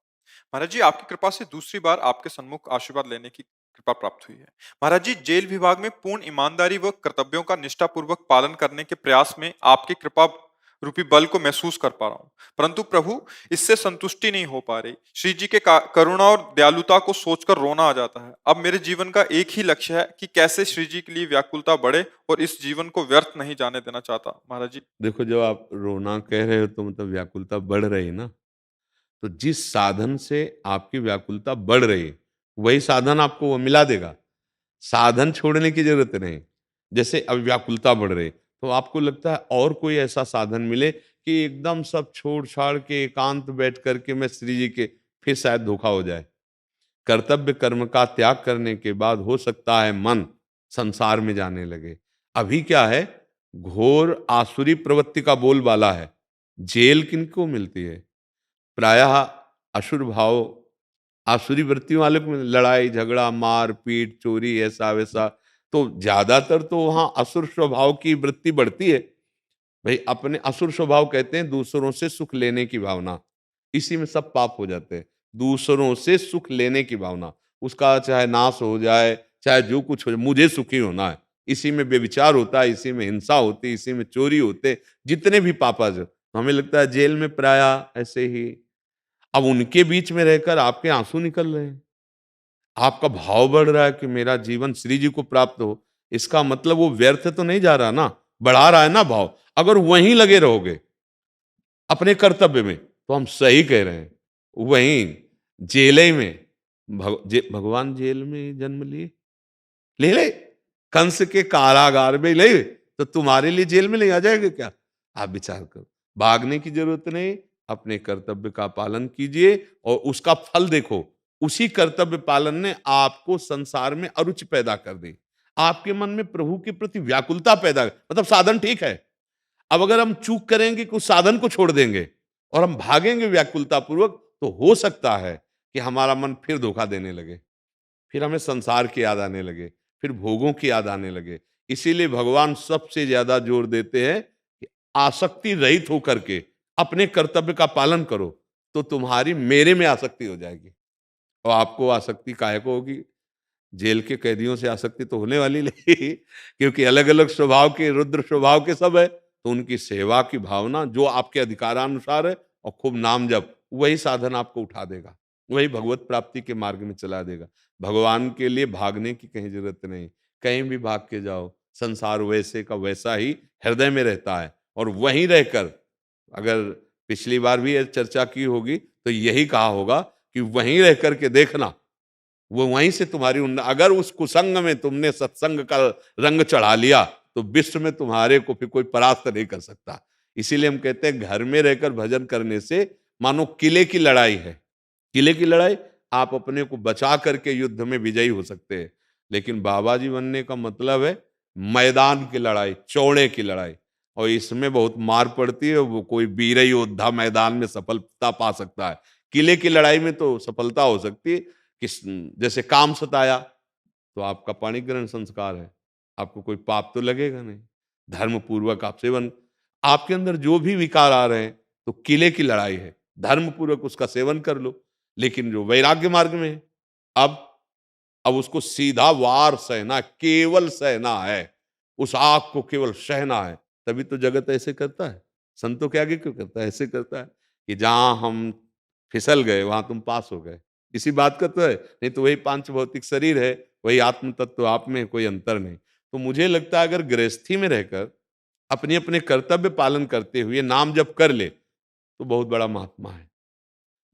महाराज जी आपकी कृपा से दूसरी बार आपके सन्मुख आशीर्वाद लेने की कृपा प्राप्त हुई है। महाराज जी जेल विभाग में पूर्ण ईमानदारी व कर्तव्यों का निष्ठापूर्वक पालन करने के प्रयास में आपकी कृपा रूपी बल को महसूस कर पा रहा हूँ, परंतु प्रभु इससे संतुष्टि नहीं हो पा रही। श्री जी के करुणा और दयालुता को सोचकर रोना आ जाता है। अब मेरे जीवन का एक ही लक्ष्य है कि कैसे श्री जी के लिए व्याकुलता बढ़े और इस जीवन को व्यर्थ नहीं जाने देना चाहता। महाराज जी देखो, जब आप रोना कह रहे हो तो मतलब व्याकुलता बढ़ रही है ना। तो जिस साधन से आपकी व्याकुलता बढ़ रही है, वही साधन आपको वो मिला देगा। साधन छोड़ने की जरूरत नहीं। जैसे अब व्याकुलता बढ़ रही, तो आपको लगता है और कोई ऐसा साधन मिले कि एकदम सब छोड़ छाड़ के एकांत बैठ करके मैं श्री जी के, फिर शायद धोखा हो जाए। कर्तव्य कर्म का त्याग करने के बाद हो सकता है मन संसार में जाने लगे। अभी क्या है, घोर आसुरी प्रवृत्ति का बोलबाला है। जेल किनको मिलती है? प्रायः असुर भाव, आसुरी वृत्तियों वाले को, लड़ाई झगड़ा मार पीट चोरी ऐसा वैसा, तो ज्यादातर तो वहां असुर स्वभाव की वृत्ति बढ़ती है। भाई अपने असुर स्वभाव कहते हैं दूसरों से सुख लेने की भावना, इसी में सब पाप हो जाते हैं। दूसरों से सुख लेने की भावना, उसका चाहे नाश हो जाए चाहे जो कुछ हो जाए, मुझे सुखी होना है, इसी में व्यभिचार होता है, इसी में हिंसा होती है, इसी में चोरी होते, जितने भी पापा जो, तो हमें लगता है जेल में प्रायः ऐसे ही। अब उनके बीच में रहकर आपके आंसू निकल रहे हैं, आपका भाव बढ़ रहा है कि मेरा जीवन श्री जी को प्राप्त हो। इसका मतलब वो व्यर्थ तो नहीं जा रहा ना, बढ़ा रहा है ना भाव। अगर वहीं लगे रहोगे अपने कर्तव्य में, तो हम सही कह रहे हैं, वहीं जेल में भगवान जेल में जन्म लिए, ले कंस के कारागार में ले, तो तुम्हारे लिए जेल में नहीं आ जाएगा क्या? आप विचार करो। भागने की जरूरत नहीं, अपने कर्तव्य का पालन कीजिए और उसका फल देखो। उसी कर्तव्य पालन ने आपको संसार में अरुचि पैदा कर दी, आपके मन में प्रभु के प्रति व्याकुलता पैदा, मतलब साधन ठीक है। अब अगर हम चूक करेंगे कि उस साधन को छोड़ देंगे और हम भागेंगे व्याकुलता पूर्वक, तो हो सकता है कि हमारा मन फिर धोखा देने लगे, फिर हमें संसार की याद आने लगे, फिर भोगों की याद आने लगे। इसीलिए भगवान सबसे ज्यादा जोर देते हैं कि आसक्ति रहित होकर के अपने कर्तव्य का पालन करो, तो तुम्हारी मेरे में आसक्ति हो जाएगी। और आपको आसक्ति काहे को होगी? जेल के कैदियों से आसक्ति तो होने वाली नहीं, क्योंकि अलग-अलग स्वभाव के, रुद्र स्वभाव के सब है, तो उनकी सेवा की भावना जो आपके अधिकारानुसार है और खूब नाम जप, वही साधन आपको उठा देगा, वही भगवत प्राप्ति के मार्ग में चला देगा। भगवान के लिए भागने की कहीं जरूरत नहीं, कहीं भी भाग के जाओ, संसार वैसे का वैसा ही हृदय में रहता है। और वहीं रहकर, अगर पिछली बार भी ये चर्चा की होगी, तो यही कहा होगा कि वहीं रह कर के देखना, वो वहीं से तुम्हारी अगर उस कुसंग में तुमने सत्संग का रंग चढ़ा लिया, तो विश्व में तुम्हारे को फिर कोई परास्त नहीं कर सकता। इसीलिए हम कहते हैं घर में रहकर भजन करने से मानो किले की लड़ाई है। किले की लड़ाई, आप अपने को बचा करके युद्ध में विजयी हो सकते हैं, लेकिन बाबा जी बनने का मतलब है मैदान की लड़ाई, चौड़े की लड़ाई। और इसमें बहुत मार पड़ती है, वो कोई वीर योद्धा मैदान में सफलता पा सकता है। किले की लड़ाई में तो सफलता हो सकती है कि जैसे काम सताया, तो आपका पाणी ग्रहण संस्कार है, आपको कोई पाप तो लगेगा नहीं, धर्म पूर्वक आप सेवन, आपके अंदर जो भी विकार आ रहे हैं, तो किले की लड़ाई है, धर्म पूर्वक उसका सेवन कर लो। लेकिन जो वैराग्य मार्ग में है, अब अब उसको सीधा वार सहना, केवल सहना है, उस आग को केवल सहना है। तभी तो जगत ऐसे करता है, संतों के आगे क्यों करता है? ऐसे करता है कि जहां हम फिसल गए वहां तुम पास हो गए, इसी बात का तो है। नहीं तो वही पांच भौतिक शरीर है, वही आत्म तत्व आप में है, कोई अंतर नहीं। तो मुझे लगता है अगर गृहस्थी में रहकर अपने अपने कर्तव्य पालन करते हुए नाम जप कर ले, तो बहुत बड़ा महात्मा है।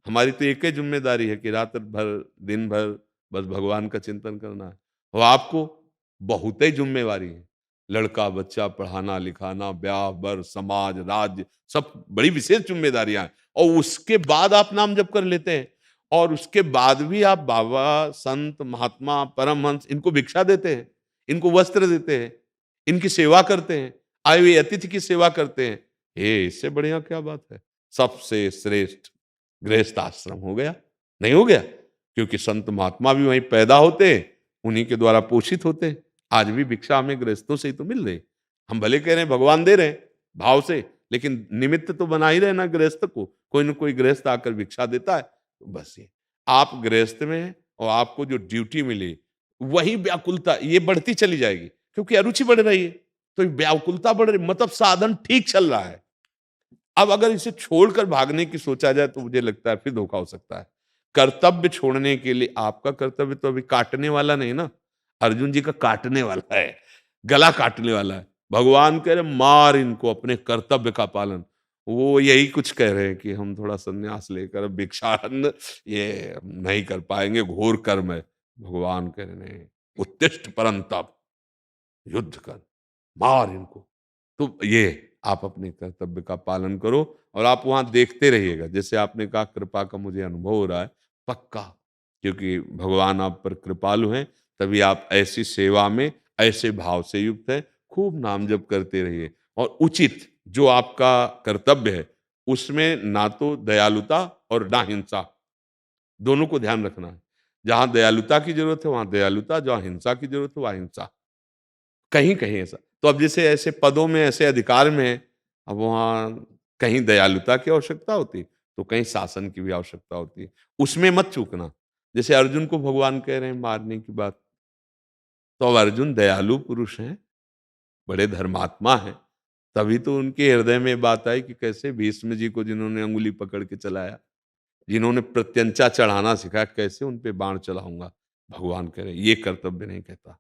हमारी तो एक ही जिम्मेदारी है कि रात भर, दिन भर बस भगवान का चिंतन करना है। और आपको बहुत ही जिम्मेवारी है, लड़का बच्चा पढ़ाना लिखाना, ब्याह बर, समाज, राज्य, सब बड़ी विशेष जिम्मेदारियां हैं। और उसके बाद आप नाम जप कर लेते हैं, और उसके बाद भी आप बाबा, संत, महात्मा, परमहंस, इनको भिक्षा देते हैं, इनको वस्त्र देते हैं, इनकी सेवा करते हैं, आए हुए अतिथि की सेवा करते हैं। ये इससे बढ़िया क्या बात है? सबसे श्रेष्ठ गृहस्थ आश्रम हो गया, नहीं हो गया? क्योंकि संत महात्मा भी वहीं पैदा होते, उन्हीं के द्वारा पोषित होते। आज भी भिक्षा हमें गृहस्थों से ही तो मिल रही। हम भले कह रहे हैं भगवान दे रहे हैं भाव से, लेकिन निमित्त तो बना ही रहे ना गृहस्थ को, कोई ना कोई गृहस्थ आकर भिक्षा देता है। तो बस ये आप गृहस्थ में हैं, और आपको जो ड्यूटी मिली, वही व्याकुलता ये बढ़ती चली जाएगी, क्योंकि अरुचि बढ़ रही है, तो ये व्याकुलता बढ़ रही, मतलब साधन ठीक चल रहा है। अब अगर इसे छोड़कर भागने की सोचा जाए, तो मुझे लगता है फिर धोखा हो सकता है। कर्तव्य छोड़ने के लिए, आपका कर्तव्य तो अभी काटने वाला नहीं ना, अर्जुन जी का काटने वाला है, गला काटने वाला है। भगवान कह रहे मार इनको, अपने कर्तव्य का पालन। वो यही कुछ कह रहे हैं कि हम थोड़ा संन्यास लेकर अब भिक्षाटन ये नहीं कर पाएंगे, घोर कर्म है। भगवान कह रहे नहीं, उत्तिष्ठ परंतप, युद्ध कर, मार इनको। तो ये आप अपने कर्तव्य का पालन करो, और आप वहां देखते रहिएगा। जैसे आपने कहा कृपा का मुझे अनुभव हो रहा है, पक्का, क्योंकि भगवान आप पर कृपालु हैं, तभी आप ऐसी सेवा में ऐसे भाव से युक्त है। खूब नाम जप करते रहिए, और उचित जो आपका कर्तव्य है उसमें ना तो दयालुता और ना हिंसा, दोनों को ध्यान रखना है। जहां दयालुता की जरूरत है वहां दयालुता, जहां हिंसा की जरूरत है वहां हिंसा, कहीं कहीं ऐसा। तो अब जैसे ऐसे पदों में, ऐसे अधिकार में है, अब वहाँ कहीं दयालुता की आवश्यकता होती, तो कहीं शासन की भी आवश्यकता होती है। उसमें मत चूकना। जैसे अर्जुन को भगवान कह रहे हैं मारने की बात, तो अब अर्जुन दयालु पुरुष हैं, बड़े धर्मात्मा हैं, तभी तो उनके हृदय में बात आई कि कैसे भीष्म जी को जिन्होंने अंगुली पकड़ के चलाया, जिन्होंने प्रत्यंचा चढ़ाना सिखाया, कैसे उन पे बाण चलाऊंगा। भगवान कह रहे ये कर्तव्य नहीं कहता।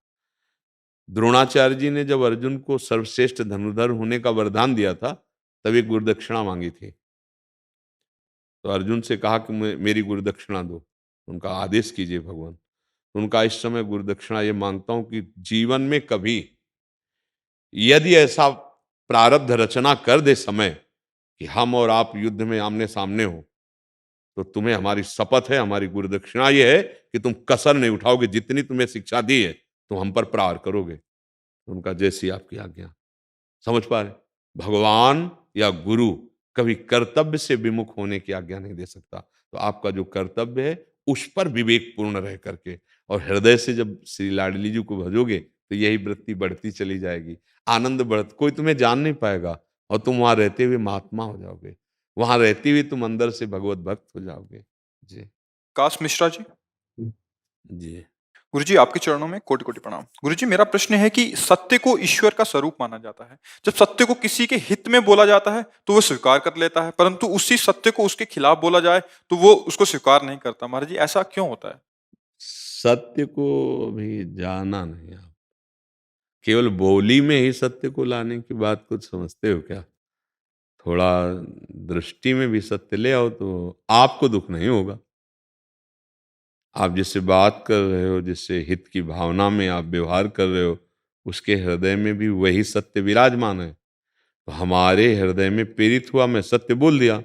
द्रोणाचार्य जी ने जब अर्जुन को सर्वश्रेष्ठ धनुर्धर होने का वरदान दिया था, तभी गुरुदक्षिणा मांगी थी। तो अर्जुन से कहा कि मेरी गुरुदक्षिणा दो। उनका आदेश कीजिए भगवान। तो उनका इस समय गुरुदक्षिणा ये मांगता हूं कि जीवन में कभी यदि ऐसा प्रारब्ध रचना कर दे समय कि हम और आप युद्ध में आमने सामने हो, तो तुम्हें हमारी शपथ है, हमारी गुरुदक्षिणा ये है कि तुम कसर नहीं उठाओगे, जितनी तुम्हें शिक्षा दी है तुम हम पर प्रहार करोगे। उनका जैसी आपकी आज्ञा। समझ पा रहे? भगवान या गुरु कभी कर्तव्य से विमुख होने की आज्ञा नहीं दे सकता। तो तो आपका जो कर्तव्य है उस पर विवेकपूर्ण रह करके और हृदय से जब श्री लाडली जी को भजोगे तो यही वृत्ति बढ़ती चली जाएगी, आनंद बढ़त कोई तुम्हें जान नहीं पाएगा और तुम वहां रहते हुए महात्मा हो जाओगे, वहां रहते हुए तुम अंदर से भगवत भक्त हो जाओगे। जी। काश मिश्रा जी। जी। गुरुजी आपके चरणों में कोटि-कोटि प्रणाम। गुरुजी मेरा प्रश्न है कि सत्य को ईश्वर का स्वरूप माना जाता है। जब सत्य को किसी के हित में बोला जाता है, तो वो स्वीकार कर लेता है, परंतु उसी सत्य को उसके खिलाफ बोला जाए, तो वो उसको स्वीकार नहीं करता। महाराज जी ऐसा क्यों होता है? सत्य को भी जाना नहीं आप, केवल बोली में ही सत्य को लाने की बात कुछ समझते हो क्या? थोड़ा दृष्टि में भी सत्य ले आओ तो आपको दुख नहीं होगा। आप जिससे बात कर रहे हो, जिससे हित की भावना में आप व्यवहार कर रहे हो, उसके हृदय में भी वही सत्य विराजमान है। तो हमारे हृदय में प्रेरित हुआ, मैं सत्य बोल दिया।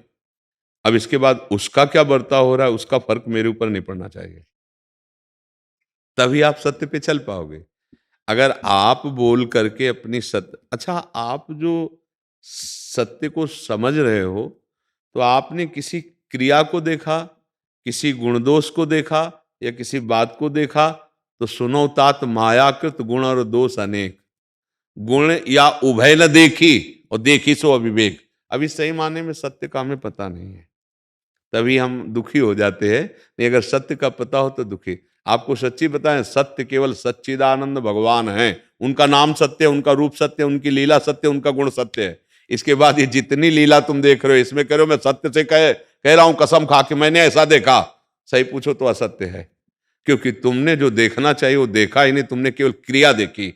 अब इसके बाद उसका क्या बर्ताव हो रहा है, उसका फर्क मेरे ऊपर नहीं पड़ना चाहिए। तभी आप सत्य पे चल पाओगे। अगर आप बोल करके अपनी सत्य अच्छा आप जो सत्य को समझ रहे हो, तो आपने किसी क्रिया को देखा, किसी गुण दोष को देखा या किसी बात को देखा, तो सुनो तात मायाकृत गुण और दोष अनेक। गुण या उभय न देखी और देखी सो अविवेक। अभी सही मायने में सत्य का हमें पता नहीं है, तभी हम दुखी हो जाते हैं। नहीं अगर सत्य का पता हो तो दुखी। आपको सच्ची बताएं, सत्य केवल सच्चिदानंद भगवान हैं। उनका नाम सत्य है, उनका रूप सत्य है, उनकी लीला सत्य है, उनका गुण सत्य है। इसके बाद ये जितनी लीला तुम देख रहे हो, इसमें कह रहे हो मैं सत्य से कह रहा हूं कसम खा के मैंने ऐसा देखा, सही पूछो तो असत्य है। क्योंकि तुमने जो देखना चाहिए वो देखा ही नहीं, तुमने केवल क्रिया देखी।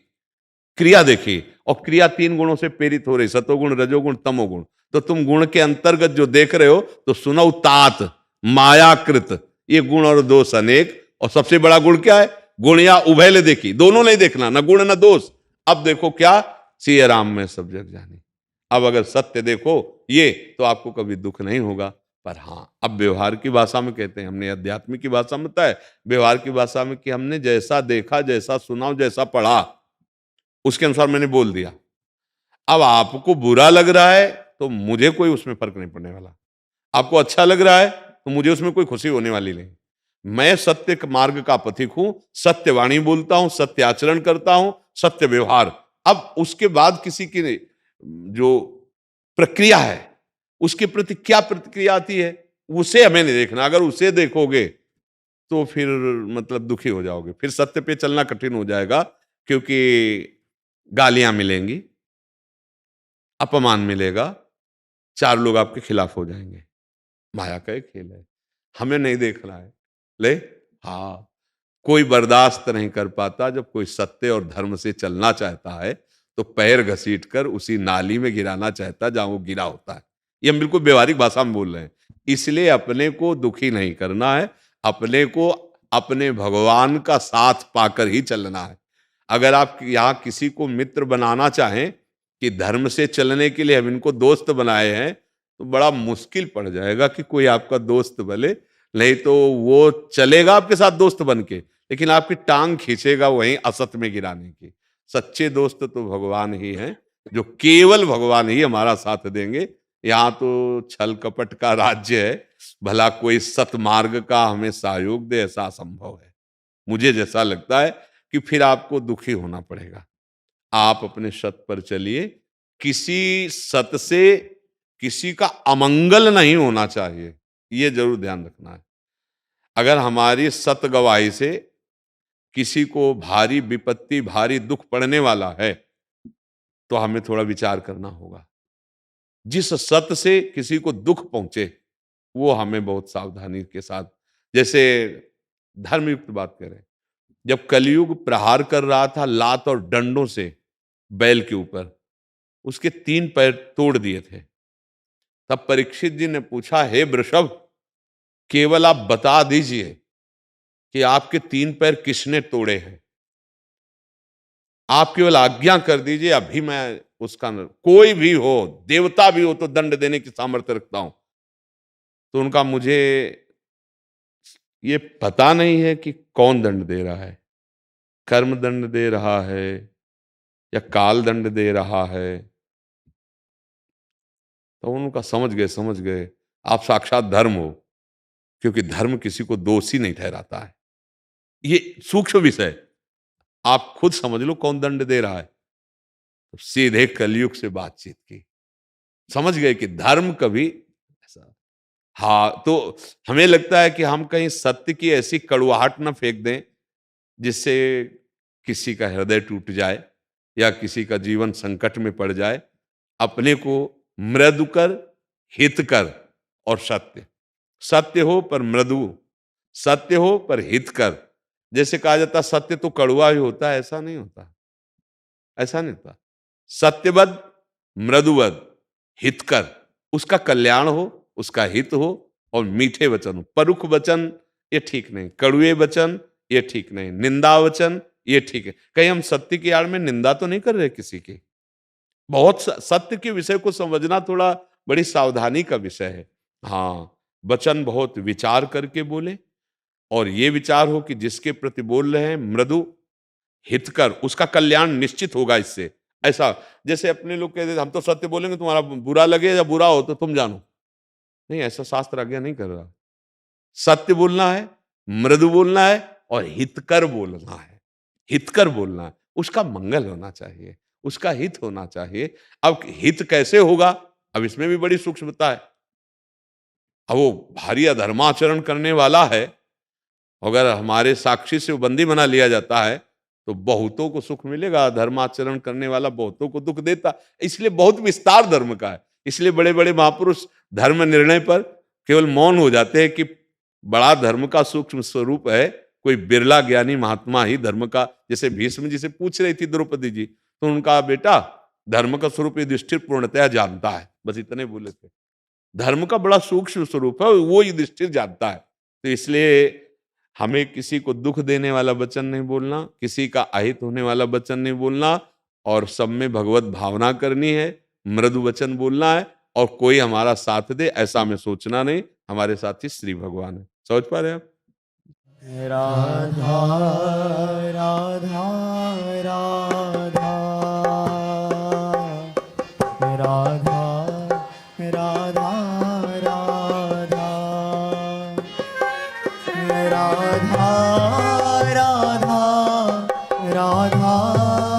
क्रिया देखी और क्रिया तीन गुणों से प्रेरित हो रही, सतोगुण रजोगुण तमोगुण। तो तुम गुण के अंतर्गत जो देख रहे हो, तो सुनो तात मायाकृत, ये गुण और दोष अनेक। और सबसे बड़ा गुण क्या है? गुण या उभय ले देखी, दोनों नहीं देखना, न गुण न दोष। अब देखो क्या, सिय राम में सब जग जानी। अब अगर सत्य देखो ये, तो आपको कभी दुख नहीं होगा। पर हाँ, अब व्यवहार की भाषा में कहते हैं, हमने अध्यात्म की भाषा में बताया, व्यवहार की भाषा में कि हमने जैसा देखा, जैसा सुना, जैसा पढ़ा, उसके अनुसार मैंने बोल दिया। अब आपको बुरा लग रहा है तो मुझे कोई उसमें फर्क नहीं पड़ने वाला, आपको अच्छा लग रहा है तो मुझे उसमें कोई खुशी होने वाली नहीं। मैं सत्य के मार्ग का पथिक हूं, सत्य वाणी बोलता हूं, सत्य आचरण करता हूं, सत्य व्यवहार। अब उसके बाद किसी की जो प्रक्रिया है, उसके प्रति क्या प्रतिक्रिया आती है, उसे हमें नहीं देखना। अगर उसे देखोगे तो फिर मतलब दुखी हो जाओगे, फिर सत्य पे चलना कठिन हो जाएगा। क्योंकि गालियां मिलेंगी, अपमान मिलेगा, चार लोग आपके खिलाफ हो जाएंगे। माया का एक खेल है, हमें नहीं देखना है। ले हाँ, कोई बर्दाश्त नहीं कर पाता जब कोई सत्य और धर्म से चलना चाहता है, तो पैर घसीट कर उसी नाली में गिराना चाहता है जहां वो गिरा होता है। ये हम बिल्कुल व्यवहारिक भाषा में बोल रहे हैं। इसलिए अपने को दुखी नहीं करना है, अपने को अपने भगवान का साथ पाकर ही चलना है। अगर आप यहाँ किसी को मित्र बनाना चाहें कि धर्म से चलने के लिए हम इनको दोस्त बनाए हैं, तो बड़ा मुश्किल पड़ जाएगा कि कोई आपका दोस्त बने। नहीं तो वो चलेगा आपके साथ दोस्त बन के, लेकिन आपकी टांग खींचेगा वहीं असत में गिराने की। सच्चे दोस्त तो भगवान ही हैं, जो केवल भगवान ही हमारा साथ देंगे। यहाँ तो छल कपट का राज्य है, भला कोई सतमार्ग का हमें सहयोग दे, ऐसा असंभव है। मुझे जैसा लगता है कि फिर आपको दुखी होना पड़ेगा। आप अपने सत पर चलिए, किसी सत से किसी का अमंगल नहीं होना चाहिए, ये जरूर ध्यान रखना है। अगर हमारी सत गवाही से किसी को भारी विपत्ति, भारी दुख पड़ने वाला है, तो हमें थोड़ा विचार करना होगा। जिस सत से किसी को दुख पहुंचे, वो हमें बहुत सावधानी के साथ, जैसे धर्मयुक्त बात करें, जब कलयुग प्रहार कर रहा था लात और डंडों से बैल के ऊपर, उसके 3 पैर तोड़ दिए थे। तब परीक्षित जी ने पूछा, हे वृषभ, केवल आप बता दीजिए कि आपके 3 पैर किसने तोड़े हैं। आप केवल आज्ञा कर दीजिए, अभी मैं उसका कोई भी हो, देवता भी हो, तो दंड देने की सामर्थ्य रखता हूं। तो उनका मुझे ये पता नहीं है कि कौन दंड दे रहा है, कर्म दंड दे रहा है या काल दंड दे रहा है। तो उनका समझ गए, समझ गए, आप साक्षात धर्म हो, क्योंकि धर्म किसी को दोषी नहीं ठहराता है। ये सूक्ष्म विषय, आप खुद समझ लो कौन दंड दे रहा है। तो सीधे कलयुग से बातचीत की, समझ गए कि धर्म कभी ऐसा। हाँ, तो हमें लगता है कि हम कहीं सत्य की ऐसी कड़वाहट न फेंक दें जिससे किसी का हृदय टूट जाए या किसी का जीवन संकट में पड़ जाए। अपने को मृदु कर, हित कर और सत्य, सत्य हो पर मृदु, सत्य हो पर हित कर। जैसे कहा जाता सत्य तो कड़वा ही होता है, ऐसा नहीं होता, ऐसा नहीं होता। सत्यवद, मृदुवद, हितकर, उसका कल्याण हो, उसका हित हो और मीठे वचन हो। परुख वचन ये ठीक नहीं, कड़ुए वचन ये ठीक नहीं, निंदा वचन ये ठीक है। कहीं हम सत्य की आड़ में निंदा तो नहीं कर रहे किसी की। बहुत सत्य के विषय को समझना थोड़ा बड़ी सावधानी का विषय है। हाँ, वचन बहुत विचार करके बोले और ये विचार हो कि जिसके प्रति बोल रहे हैं मृदु, हितकर, उसका कल्याण निश्चित होगा इससे। ऐसा जैसे अपने लोग कहते हम तो सत्य बोलेंगे, तुम्हारा बुरा लगे या बुरा हो तो तुम जानो, नहीं, ऐसा शास्त्र आज्ञा नहीं कर रहा। सत्य बोलना है, मृदु बोलना है और हितकर बोलना है। हितकर बोलना है, उसका मंगल होना चाहिए, उसका हित होना चाहिए। अब हित कैसे होगा, अब इसमें भी बड़ी सूक्ष्मता है। अब वो भारी अधर्माचरण करने वाला है, अगर हमारे साक्षी से वो बंदी बना लिया जाता है तो बहुतों को सुख मिलेगा। धर्माचरण करने वाला बहुतों को दुख देता, इसलिए बहुत विस्तार धर्म का है। इसलिए बड़े बड़े महापुरुष धर्म निर्णय पर केवल मौन हो जाते हैं कि बड़ा धर्म का सूक्ष्म स्वरूप है। कोई बिरला ज्ञानी महात्मा ही धर्म का, जैसे भीष्म जी से पूछ रही थी द्रौपदी जी, तो उनका बेटा धर्म का स्वरूप युधिष्ठिर पूर्णतया जानता है, बस इतने बोले थे। धर्म का बड़ा सूक्ष्म स्वरूप है, वो युधिष्ठिर जानता है। तो इसलिए हमें किसी को दुख देने वाला वचन नहीं बोलना, किसी का अहित होने वाला वचन नहीं बोलना और सब में भगवत भावना करनी है, मृदु वचन बोलना है और कोई हमारा साथ दे ऐसा हमें सोचना नहीं। हमारे साथी श्री भगवान है। समझ पा रहे हैं आप? राधा राधा राधा राधा राधा राधा राधा राधा राधा राधा राधा राधा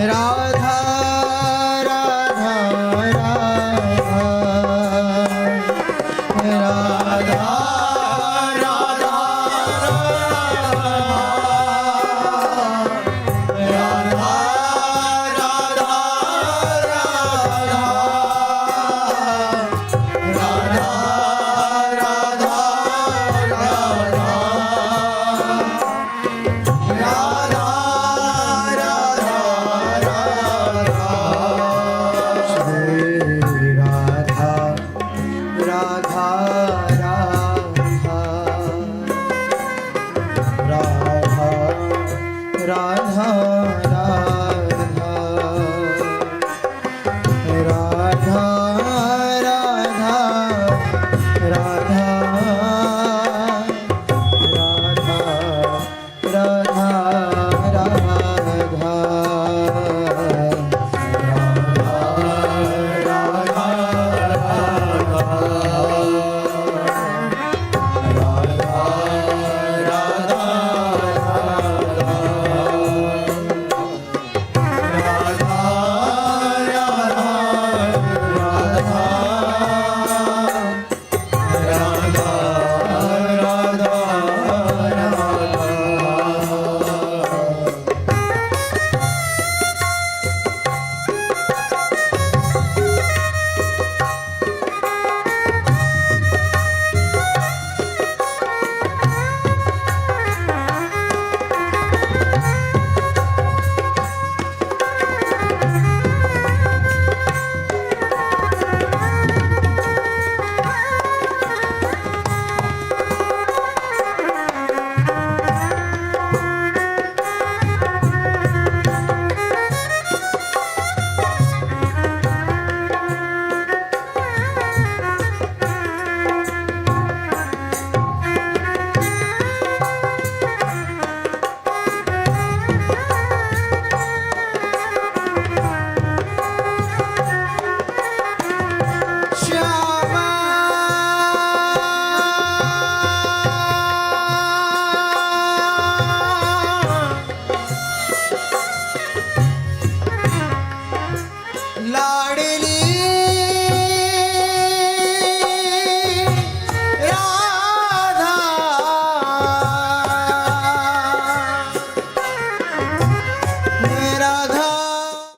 राधा राधा राधा राधा लाडली